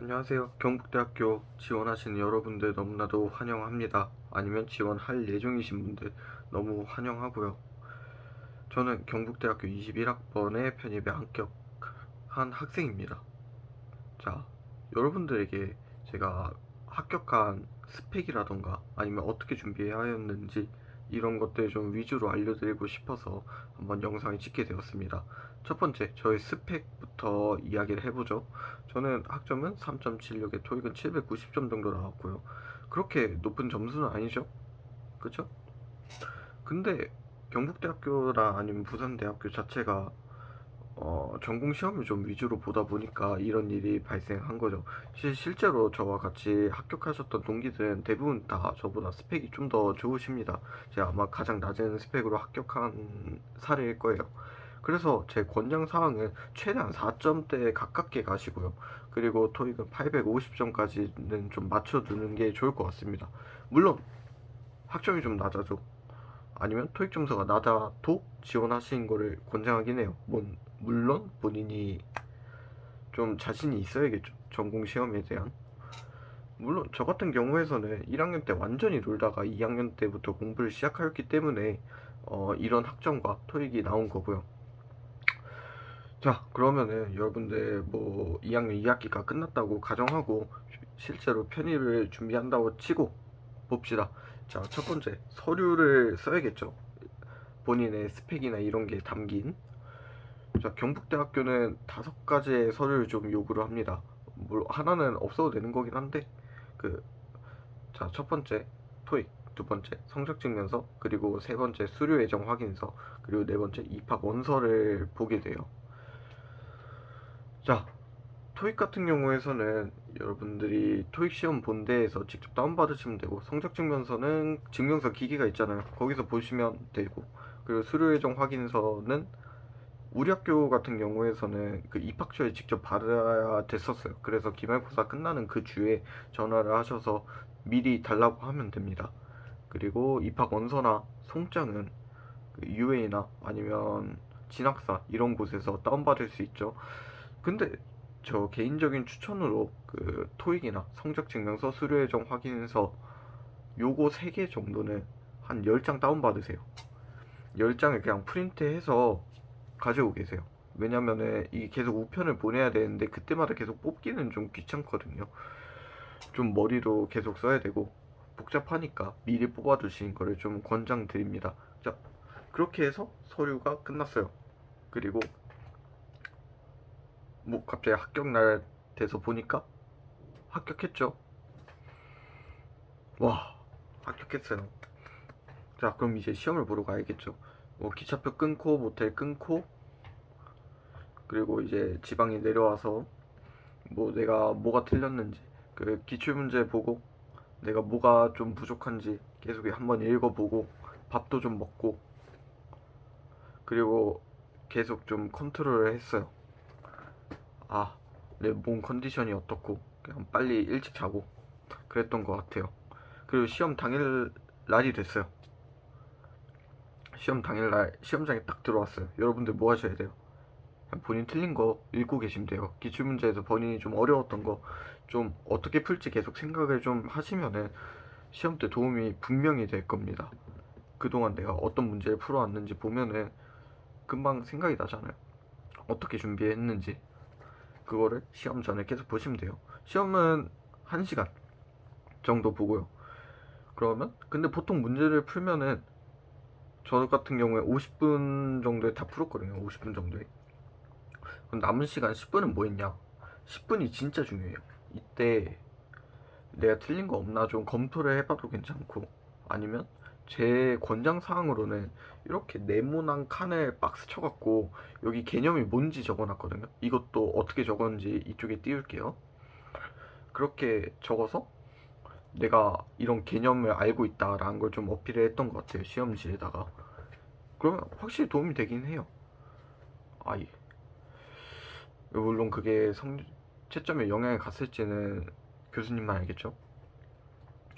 안녕하세요. 경북대학교 지원하시는 여러분들 너무나도 환영합니다. 아니면 지원할 예정이신 분들 너무 환영하고요. 저는 경북대학교 21학번에 편입에 합격한 학생입니다. 자, 여러분들에게 제가 합격한 스펙이라던가 아니면 어떻게 준비해야 하였는지 이런 것들 좀 위주로 알려드리고 싶어서 한번 영상을 찍게 되었습니다. 첫 번째, 저의 스펙부터 이야기를 해보죠. 저는 학점은 3.76에 토익은 790점 정도 나왔고요. 그렇게 높은 점수는 아니죠. 그쵸? 근데 경북대학교나 아니면 부산대학교 자체가 전공 시험을 좀 위주로 보다 보니까 이런 일이 발생한 거죠. 실제로 저와 같이 합격하셨던 동기들은 대부분 다 저보다 스펙이 좀 더 좋으십니다. 제가 아마 가장 낮은 스펙으로 합격한 사례일 거예요. 그래서 제 권장 사항은 최대한 4점대에 가깝게 가시고요. 그리고 토익은 850점까지는 좀 맞춰두는 게 좋을 것 같습니다. 물론 학점이 좀 낮아져 아니면 토익 점수가 낮아도 지원하시는 거를 권장하긴 해요. 물론 본인이 좀 자신이 있어야겠죠. 전공 시험에 대한. 물론 저 같은 경우에서는 1학년 때 완전히 놀다가 2학년 때부터 공부를 시작하였기 때문에 이런 학점과 토익이 나온 거고요. 자, 그러면은 여러분들 뭐 2학년 2학기가 끝났다고 가정하고 실제로 편입을 준비한다고 치고 봅시다. 자, 첫 번째 서류를 써야겠죠. 본인의 스펙이나 이런 게 담긴. 자, 경북대학교는 5가지의 서류를 좀 요구를 합니다. 물론 하나는 없어도 되는 거긴 한데 그 자, 첫 번째 토익, 두 번째 성적 증명서, 그리고 세 번째 수료 예정 확인서, 그리고 네 번째 입학 원서를 보게 돼요. 자, 토익 같은 경우에서는 여러분들이 토익 시험 본대에서 직접 다운받으시면 되고, 성적 증명서는 증명서 기기가 있잖아요. 거기서 보시면 되고, 그리고 수료 예정 확인서는 우리 학교 같은 경우에서는 그 입학처에 직접 받아야 됐었어요. 그래서 기말고사 끝나는 그 주에 전화를 하셔서 미리 달라고 하면 됩니다. 그리고 입학 원서나 송장은 그 UA나 아니면 진학사 이런 곳에서 다운받을 수 있죠. 근데 저 개인적인 추천으로 그 토익이나 성적 증명서, 수료 예정 확인서 요거 3개 정도는 한 10장 다운받으세요. 10장을 그냥 프린트해서 가지고 계세요. 왜냐면은 이게 계속 우편을 보내야 되는데 그때마다 계속 뽑기는 좀 귀찮거든요. 좀 머리도 계속 써야 되고 복잡하니까 미리 뽑아두시는 거를 좀 권장드립니다. 자, 그렇게 해서 서류가 끝났어요. 그리고 뭐 갑자기 합격날 돼서 보니까 합격했죠. 와, 합격했어요. 자, 그럼 이제 시험을 보러 가야겠죠. 뭐 기차표 끊고 모텔 끊고 그리고 이제 지방에 내려와서 뭐 내가 뭐가 틀렸는지 그 기출문제 보고 내가 뭐가 좀 부족한지 계속 한번 읽어보고 밥도 좀 먹고 그리고 계속 좀 컨트롤을 했어요. 아, 내 몸 컨디션이 어떻고 그냥 빨리 일찍 자고 그랬던 것 같아요. 그리고 시험 당일 날이 됐어요. 시험 당일날 시험장에 딱 들어왔어요. 여러분들 뭐 하셔야 돼요? 본인 틀린 거 읽고 계시면 돼요. 기출문제에서 본인이 좀 어려웠던 거 좀 어떻게 풀지 계속 생각을 좀 하시면은 시험 때 도움이 분명히 될 겁니다. 그동안 내가 어떤 문제를 풀어왔는지 보면은 금방 생각이 나잖아요. 어떻게 준비했는지 그거를 시험 전에 계속 보시면 돼요. 시험은 1시간 정도 보고요. 그러면 근데 보통 문제를 풀면은 저 같은 경우에 50분 정도에 다 풀었거든요. 50분 정도에. 그럼 남은 시간 10분은 뭐 했냐? 10분이 진짜 중요해요. 이때 내가 틀린 거 없나 좀 검토를 해봐도 괜찮고 아니면 제 권장 사항으로는 이렇게 네모난 칸을 박스 쳐갖고 여기 개념이 뭔지 적어놨거든요. 이것도 어떻게 적었는지 이쪽에 띄울게요. 그렇게 적어서 내가 이런 개념을 알고 있다라는 걸 좀 어필을 했던 것 같아요. 시험지에다가. 그러면 확실히 도움이 되긴 해요. 아, 예. 물론 그게 채점에 영향이 갔을지는 교수님만 알겠죠.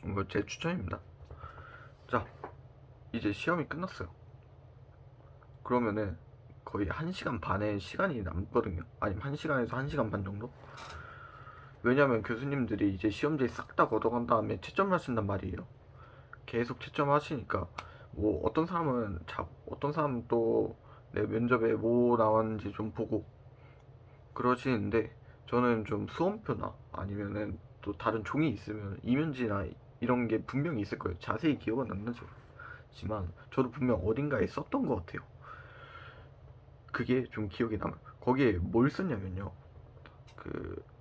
뭐 제 추천입니다. 자, 이제 시험이 끝났어요. 그러면은 거의 1시간 반의 시간이 남거든요. 아니면 1시간에서 1시간 반 정도? 왜냐면 교수님들이 이제 시험지에 싹 다 걷어간 다음에 채점하신단 말이에요. 계속 채점하시니까 뭐 어떤 사람은 또 내 면접에 뭐 나왔는지 좀 보고 그러시는데, 저는 좀 수험표나 아니면은 또 다른 종이 있으면 이면지나 이런 게 분명히 있을 거예요. 자세히 기억은 안 나죠. 지만 저도 분명 어딘가에 썼던 것 같아요. 그게 좀 기억이 남아요. 거기에 뭘 썼냐면요,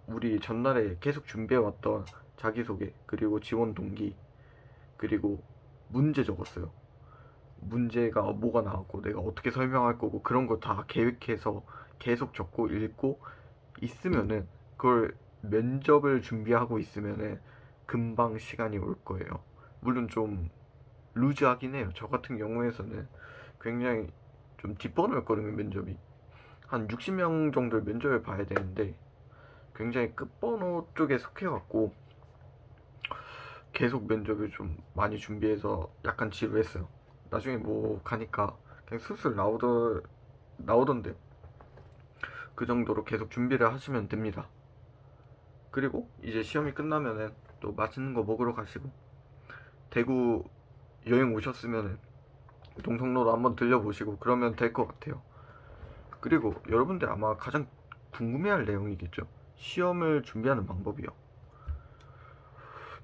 우리 전날에 계속 준비해왔던 자기소개, 그리고 지원 동기, 그리고 문제 적었어요. 문제가 뭐가 나왔고 내가 어떻게 설명할 거고 그런 거 다 계획해서 계속 적고 읽고 있으면은, 그걸 면접을 준비하고 있으면은 금방 시간이 올 거예요. 물론 좀 루즈하긴 해요. 저 같은 경우에서는 굉장히 좀 뒷번호였거든요, 면접이. 한 60명 정도의 면접을 봐야 되는데 굉장히 끝번호 쪽에 속해갖고 계속 면접을 좀 많이 준비해서 약간 지루했어요. 나중에 뭐 가니까 그냥 술술 나오던데요. 그 정도로 계속 준비를 하시면 됩니다. 그리고 이제 시험이 끝나면은 또 맛있는 거 먹으러 가시고, 대구 여행 오셨으면은 동성로로 한번 들려보시고 그러면 될 것 같아요. 그리고 여러분들 아마 가장 궁금해할 내용이겠죠. 시험을 준비하는 방법이요.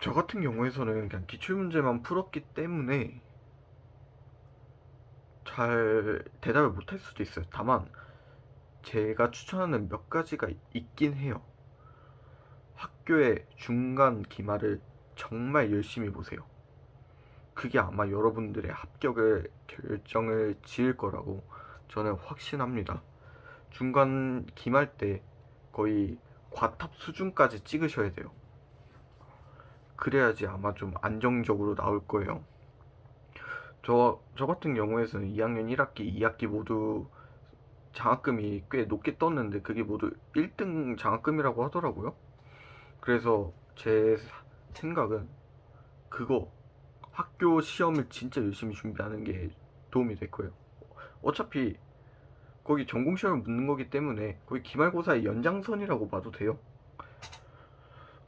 저 같은 경우에서는 그냥 기출문제만 풀었기 때문에 잘 대답을 못할 수도 있어요. 다만 제가 추천하는 몇 가지가 있긴 해요. 학교의 중간 기말을 정말 열심히 보세요. 그게 아마 여러분들의 합격을 결정을 지을 거라고 저는 확신합니다. 중간 기말 때 거의 과탑 수준까지 찍으셔야 돼요. 그래야지 아마 좀 안정적으로 나올 거예요. 저 같은 경우에서는 2학년 1학기, 2학기 모두 장학금이 꽤 높게 떴는데 그게 모두 1등 장학금이라고 하더라고요. 그래서 제 생각은 그거 학교 시험을 진짜 열심히 준비하는 게 도움이 될 거예요. 어차피 거기 전공 시험을 묻는 거기 때문에 거의 기말고사의 연장선이라고 봐도 돼요.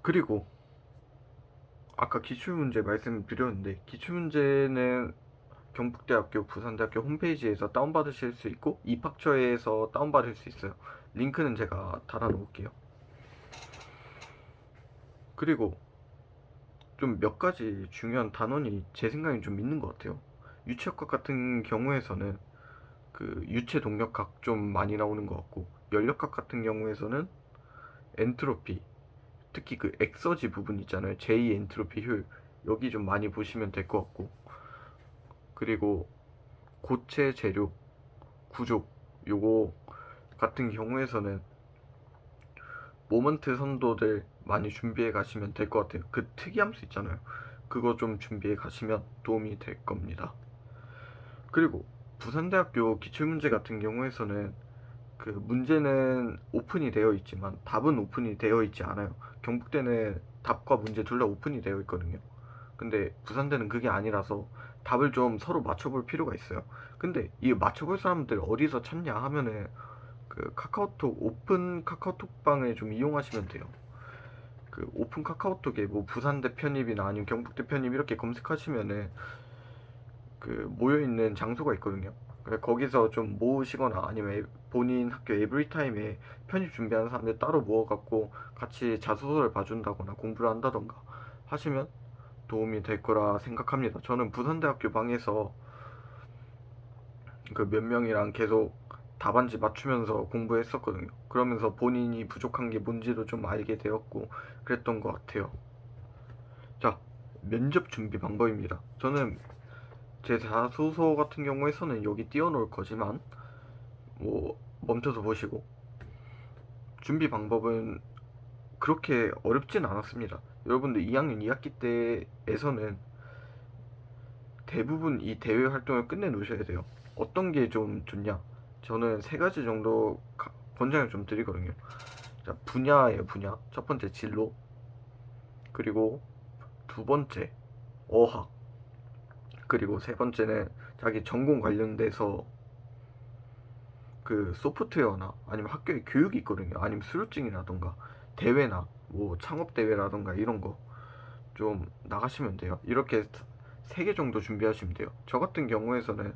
그리고 아까 기출문제 말씀드렸는데, 기출문제는 경북대학교, 부산대학교 홈페이지에서 다운받으실 수 있고 입학처에서 다운받을 수 있어요. 링크는 제가 달아놓을게요. 그리고 좀 몇 가지 중요한 단원이 제 생각엔 좀 있는 것 같아요. 유체역학 같은 경우에서는 유체 동력학 좀 많이 나오는 것 같고, 연력학 같은 경우에서는 엔트로피, 특히 엑서지 부분 있잖아요. 제2 엔트로피 효율, 여기 좀 많이 보시면 될 것 같고, 그리고 고체 재료 구조, 요거 같은 경우에서는 모먼트 선도들 많이 준비해 가시면 될 것 같아요. 그 특이함수 있잖아요. 그거 좀 준비해 가시면 도움이 될 겁니다. 그리고 부산대학교 기출문제 같은 경우에서는 문제는 오픈이 되어 있지만 답은 오픈이 되어 있지 않아요. 경북대는 답과 문제 둘 다 오픈이 되어 있거든요. 근데 부산대는 그게 아니라서 답을 좀 서로 맞춰볼 필요가 있어요. 근데 이 맞춰볼 사람들 어디서 찾냐 하면은 카카오톡 오픈 카카오톡방을 좀 이용하시면 돼요. 오픈 카카오톡에 뭐 부산대 편입이나 아니면 경북대 편입 이렇게 검색하시면은 모여있는 장소가 있거든요. 거기서 좀 모으시거나 아니면 본인 학교 에브리타임에 편입 준비하는 사람들 따로 모아갖고 같이 자소서를 봐준다거나 공부를 한다던가 하시면 도움이 될 거라 생각합니다. 저는 부산대학교 방에서 몇 명이랑 계속 답안지 맞추면서 공부했었거든요. 그러면서 본인이 부족한 게 뭔지도 좀 알게 되었고 그랬던 것 같아요. 자, 면접 준비 방법입니다. 저는 제 자소서 같은 경우에서는 여기 띄워놓을 거지만 뭐 멈춰서 보시고, 준비 방법은 그렇게 어렵진 않았습니다. 여러분들 2학년 2학기 때에서는 대부분 이 대외 활동을 끝내 놓으셔야 돼요. 어떤 게 좀 좋냐? 저는 세 가지 정도 권장을 좀 드리거든요. 자, 분야예요, 분야. 첫 번째 진로, 그리고 두 번째 어학, 그리고 세 번째는 자기 전공 관련돼서 소프트웨어나 아니면 학교에 교육이 있거든요. 아니면 수료증이라던가 대회나 뭐 창업대회라던가 이런 거 좀 나가시면 돼요. 이렇게 3개 정도 준비하시면 돼요. 저 같은 경우에서는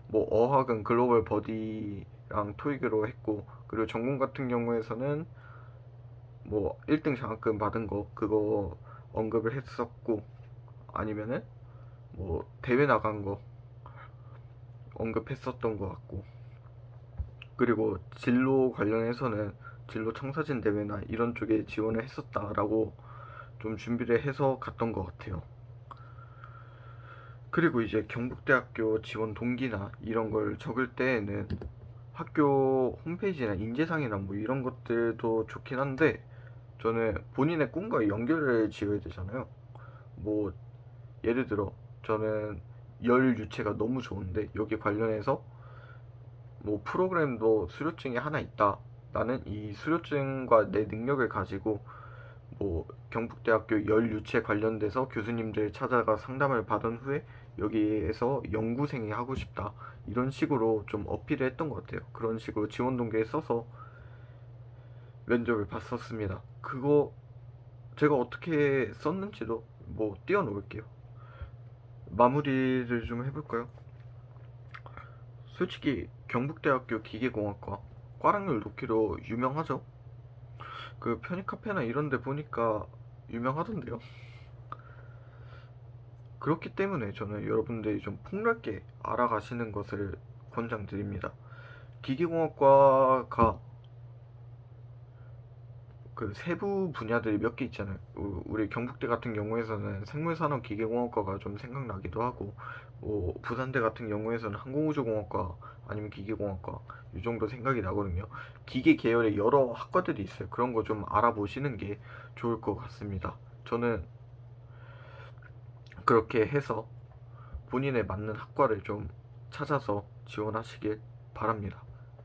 뭐 어학은 글로벌 버디랑 토익으로 했고, 그리고 전공 같은 경우에서는 뭐 1등 장학금 받은 거 그거 언급을 했었고, 아니면은 뭐 대회 나간 거 언급했었던 것 같고, 그리고 진로 관련해서는 진로 청사진 대회나 이런 쪽에 지원을 했었다라고 좀 준비를 해서 갔던 것 같아요. 그리고 이제 경북대학교 지원 동기나 이런 걸 적을 때에는 학교 홈페이지나 인재상이나 뭐 이런 것들도 좋긴 한데, 저는 본인의 꿈과 연결을 지어야 되잖아요. 뭐 예를 들어 저는 열 유체가 너무 좋은데 여기 관련해서 뭐 프로그램도 수료증이 하나 있다. 나는 이 수료증과 내 능력을 가지고 뭐 경북대학교 열 유체 관련돼서 교수님들 찾아가 상담을 받은 후에 여기에서 연구생이 하고 싶다. 이런 식으로 좀 어필을 했던 것 같아요. 그런 식으로 지원 동기에 써서 면접을 봤었습니다. 그거 제가 어떻게 썼는지도 뭐 띄워놓을게요. 마무리를 좀 해볼까요? 솔직히 경북대학교 기계공학과 과락률 높기로 유명하죠. 그 편의 카페나 이런 데 보니까 유명하던데요. 그렇기 때문에 저는 여러분들이 좀 폭넓게 알아가시는 것을 권장드립니다. 기계공학과가 그 세부 분야들이 몇 개 있잖아요. 우리 경북대 같은 경우에서는 생물산업 기계공학과가 좀 생각나기도 하고, 뭐 부산대 같은 경우에서는 항공우주공학과 아니면 기계공학과 이 정도 생각이 나거든요. 기계 계열의 여러 학과들이 있어요. 그런 거 좀 알아보시는 게 좋을 것 같습니다. 저는 그렇게 해서 본인에 맞는 학과를 좀 찾아서 지원하시길 바랍니다.